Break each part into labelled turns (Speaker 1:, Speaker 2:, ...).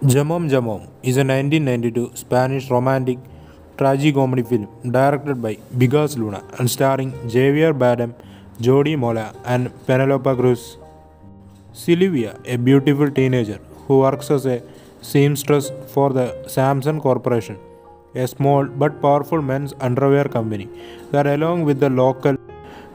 Speaker 1: Jamon is a 1992 Spanish romantic tragicomedy film directed by Bigas Luna and starring Javier Bardem, Jody Mola, and Penelope Cruz. Sylvia, a beautiful teenager who works as a seamstress for the Samson Corporation, a small but powerful men's underwear company that, along with the local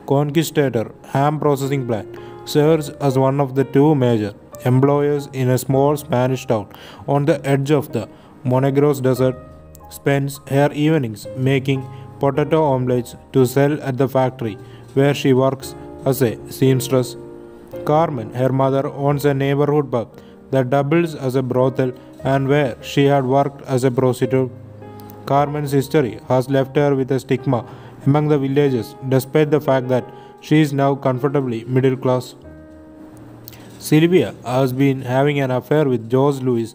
Speaker 1: Conquistador ham processing plant, serves as one of the two major employers in a small Spanish town on the edge of the Monegros Desert, spends her evenings making potato omelets to sell at the factory where she works as a seamstress. Carmen, her mother, owns a neighborhood pub that doubles as a brothel and where she had worked as a prostitute. Carmen's history has left her with a stigma among the villagers despite the fact that she is now comfortably middle class. Sylvia has been having an affair with George Louis,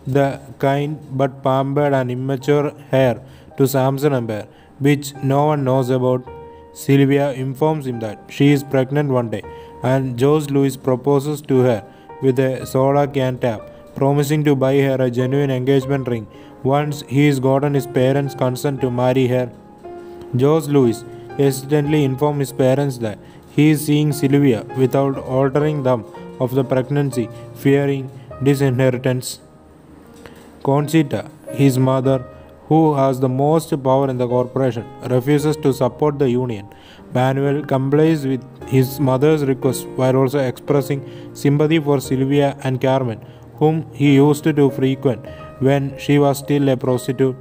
Speaker 1: the kind but pampered and immature heir to Samson Empire, which no one knows about. Sylvia informs him that she is pregnant one day, and George Louis proposes to her with a soda can tap, promising to buy her a genuine engagement ring once he has gotten his parents' consent to marry her. George Louis hesitantly informs his parents that he is seeing Sylvia without altering them of the pregnancy, fearing disinheritance. Conchita, his mother, who has the most power in the corporation, refuses to support the union. Manuel complies with his mother's request while also expressing sympathy for Sylvia and Carmen, whom he used to frequent when she was still a prostitute.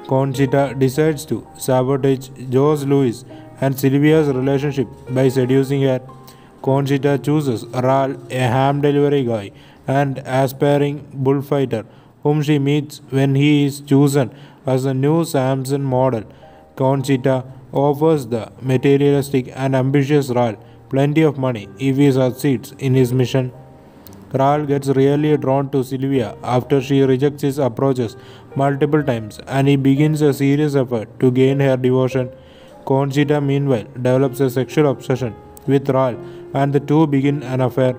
Speaker 1: Conchita decides to sabotage George Louis and Sylvia's relationship by seducing her. Conchita chooses Ral, a ham delivery guy and aspiring bullfighter, whom she meets when he is chosen as a new Samson model. Conchita offers the materialistic and ambitious Ral plenty of money if he succeeds in his mission. Ral gets really drawn to Sylvia after she rejects his approaches multiple times and he begins a serious effort to gain her devotion. Conchita, meanwhile, develops a sexual obsession with Ral and the two begin an affair.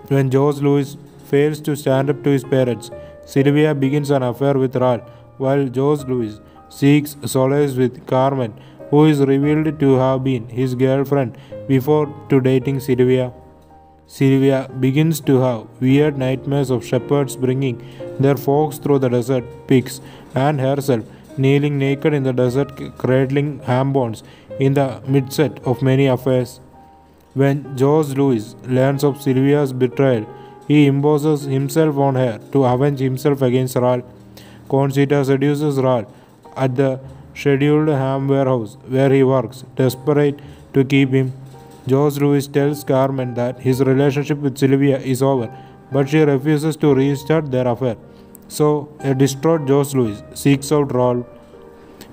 Speaker 1: When George Louis fails to stand up to his parents, Sylvia begins an affair with Ral while George Louis seeks solace with Carmen, who is revealed to have been his girlfriend before to dating Sylvia. Sylvia begins to have weird nightmares of shepherds bringing their flocks through the desert pigs and herself kneeling naked in the desert cradling ham bones in the midst of many affairs. When George Louis learns of Sylvia's betrayal, he imposes himself on her to avenge himself against Ral. Conchita seduces Ral at the scheduled ham warehouse where he works, desperate to keep him. George Louis tells Carmen that his relationship with Sylvia is over, but she refuses to restart their affair. So, a distraught George Louis seeks out Ral.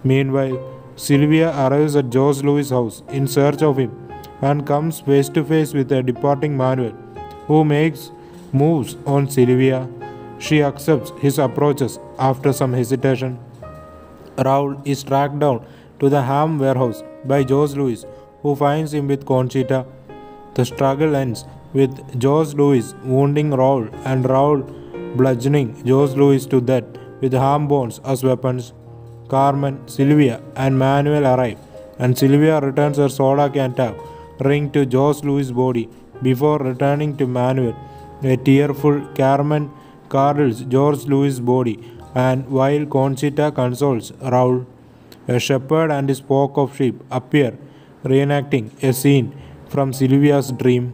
Speaker 1: Meanwhile, Sylvia arrives at George Louis' house in search of him and comes face to face with a departing Manuel, who makes moves on Sylvia. She accepts his approaches after some hesitation. Raul is tracked down to the ham warehouse by George Louis, who finds him with Conchita. The struggle ends with George Louis wounding Raul and Raul bludgeoning George Louis to death with ham bones as weapons. Carmen, Sylvia, and Manuel arrive, and Sylvia returns her soda can tap ring to George Louis' body before returning to Manuel. A tearful Carmen cradles George Louis' body, and while Conchita consoles Raul, a shepherd and his flock of sheep appear, reenacting a scene from Sylvia's dream.